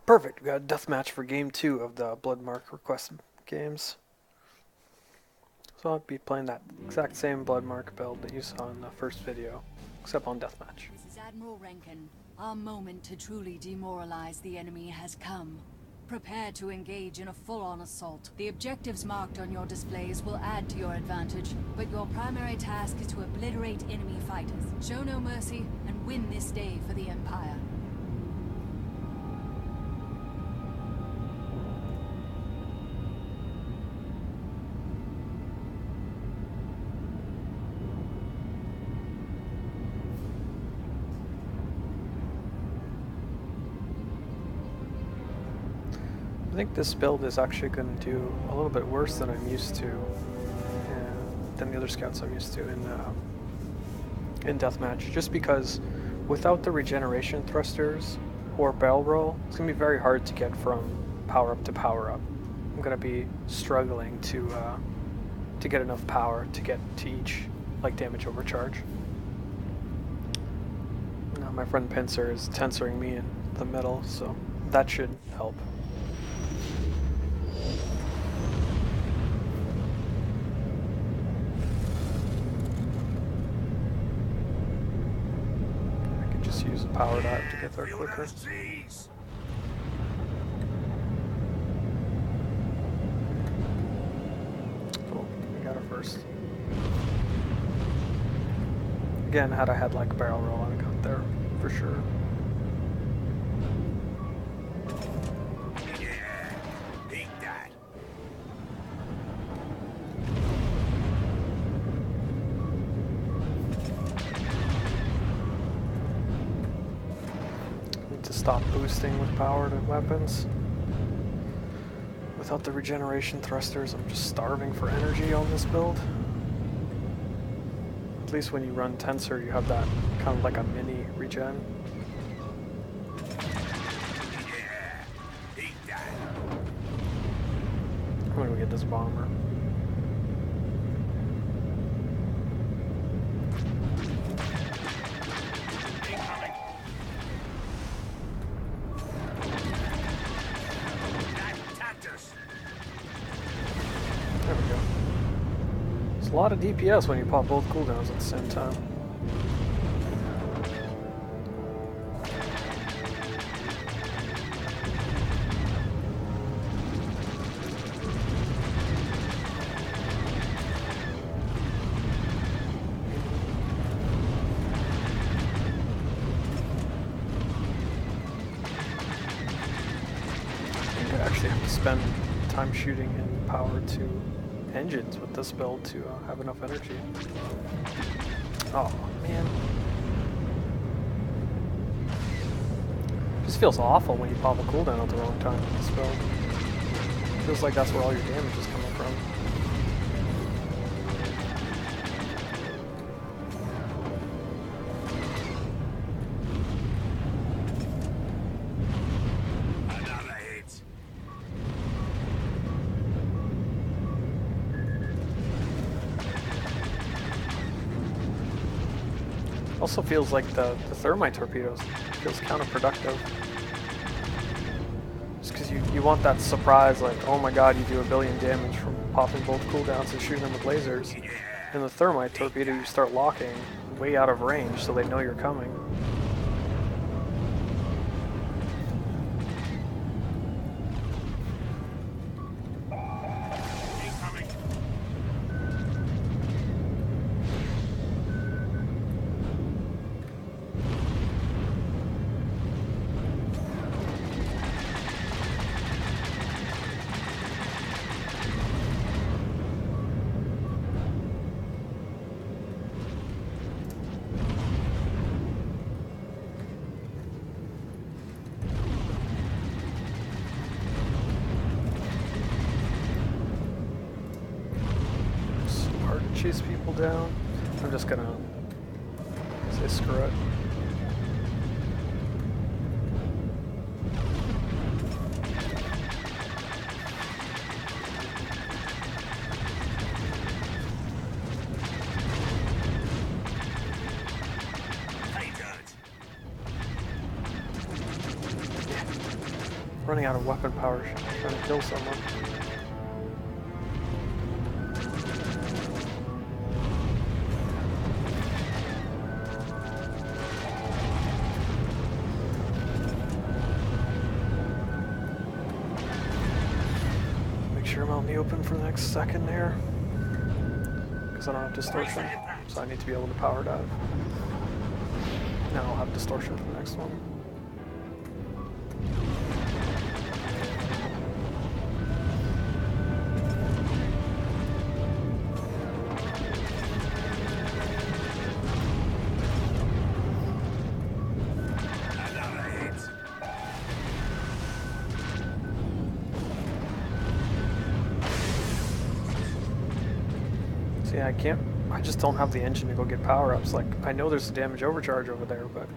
Perfect. We got a deathmatch for game 2 of the Bloodmark requested games. So I'll be playing that exact same Bloodmark build that you saw in the first video, except on deathmatch. This is Admiral Rankin. Our moment to truly demoralize the enemy has come. Prepare to engage in a full-on assault. The objectives marked on your displays will add to your advantage, but your primary task is to obliterate enemy fighters. Show no mercy and win this day for the Empire. I think this build is actually going to do a little bit worse than I'm used to, than the other scouts I'm used to in deathmatch, just because without the regeneration thrusters or barrel roll, it's going to be very hard to get from power up to power up. I'm going to be struggling to get enough power to get to each damage overcharge. Now my friend Pincer is tensoring me in the middle, so that should help. Use the power dive to get there quicker. Cool, we got her first. Again, had I had like a barrel roll, I'd have got there for sure. To stop boosting with power to weapons. Without the regeneration thrusters, I'm just starving for energy on this build. At least when you run Tensor, you have that kind of like a mini regen. I'm gonna go get this bomber. There we go. It's a lot of DPS when you pop both cooldowns at the same time. I think I actually have to spend time shooting in power to engines with this build to have enough energy. Oh man. Just feels awful when you pop a cooldown at the wrong time in this build. Feels like that's where all your damage is coming from. Also feels like the thermite torpedoes feels counterproductive. Just because you want that surprise, like, oh my god, you do 1 billion damage from popping both cooldowns and shooting them with lasers. In the thermite torpedo, you start locking way out of range so they know you're coming. Chase people down. I'm just gonna say screw it. running out of weapon power trying to kill someone. Make sure I'm out in the open for the next second there. Because I don't have distortion, so I need to be able to power dive. Now I'll have distortion for the next one. See, I just don't have the engine to go get power-ups. Like, I know there's a damage overcharge over there, but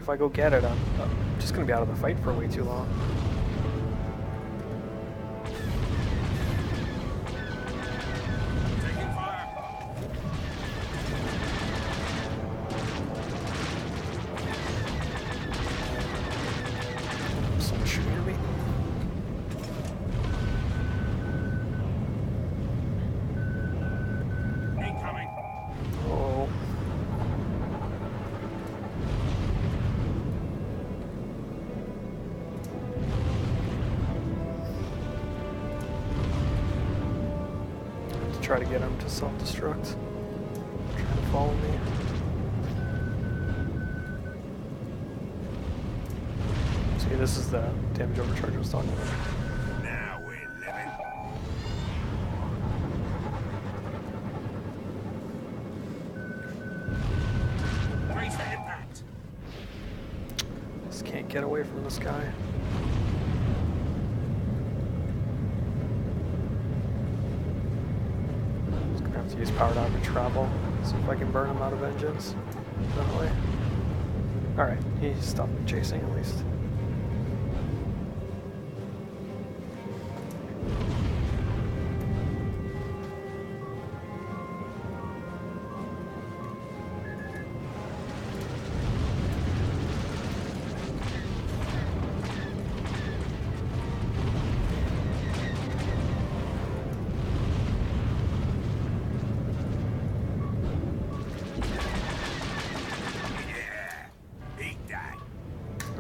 if I go get it, I'm just gonna be out of the fight for way too long. Taking fire. Someone shooting at me. Incoming. Oh. Try to get him to self-destruct. Trying to follow me. See, this is the damage overcharge I was talking about. Now we're living. Brace for impact. Just can't get away from this guy. Just gonna have to use power dive to travel. See if I can burn him out of engines. That way. Alright, he stopped chasing at least.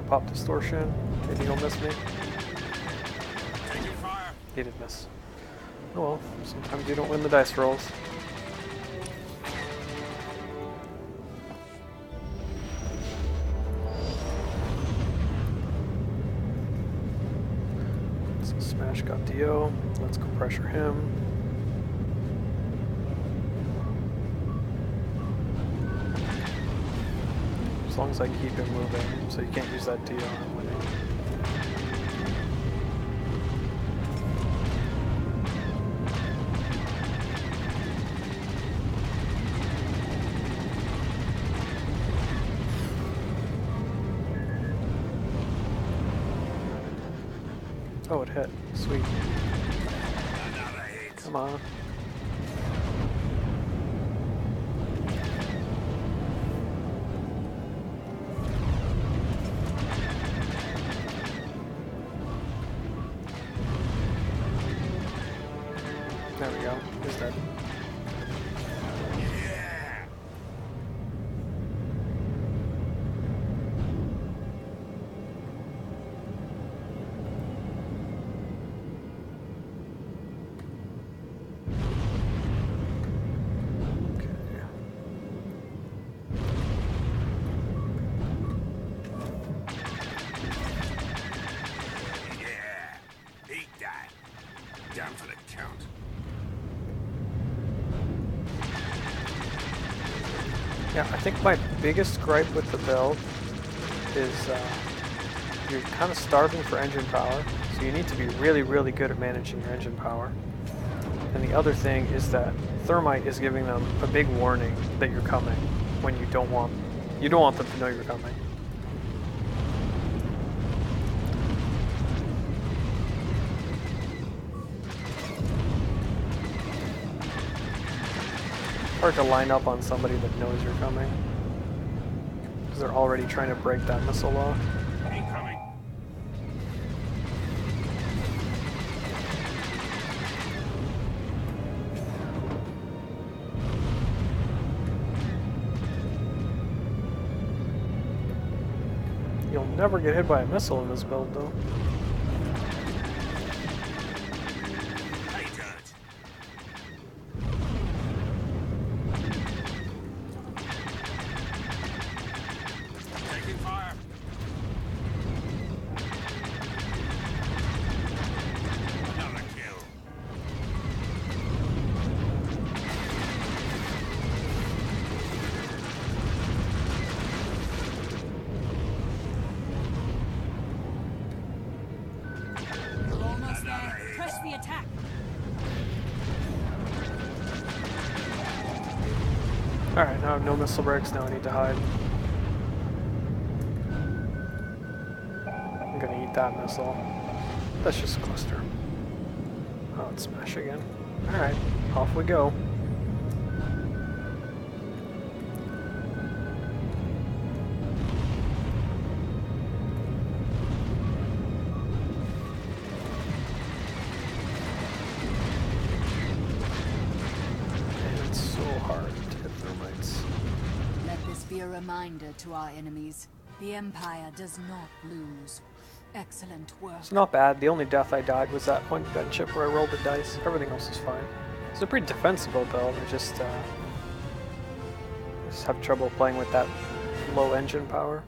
Pop distortion. Maybe he'll miss me. Taking fire. He did miss. Oh well, sometimes you don't win the dice rolls. So Smash got DO. Let's go pressure him. As long as I keep him moving, so you can't use that DO on winning. Oh, it hit. Sweet. Come on. There we go. He's dead. Yeah. Yeah. Eat that. Down for the count. Yeah, I think my biggest gripe with the build is you're kind of starving for engine power, so you need to be really, really good at managing your engine power. And the other thing is that Thermite is giving them a big warning that you're coming when you don't want them to know you're coming. Hard to line up on somebody that knows you're coming, because they're already trying to break that missile off. Incoming. You'll never get hit by a missile in this build, though. Hey, Dirt. Taking fire. Another kill. You're almost there. Press the attack. Alright, now I have no missile breaks, now I need to hide. I'm gonna eat that missile. That's just a cluster. Oh, it's smash again. Alright, off we go. It's so hard to hit thermites. Let this be a reminder to our enemies. The Empire does not lose. Excellent work. It's not bad. The only death I died was that one gunship where I rolled the dice. Everything else is fine. It's a pretty defensible build. I just have trouble playing with that low engine power.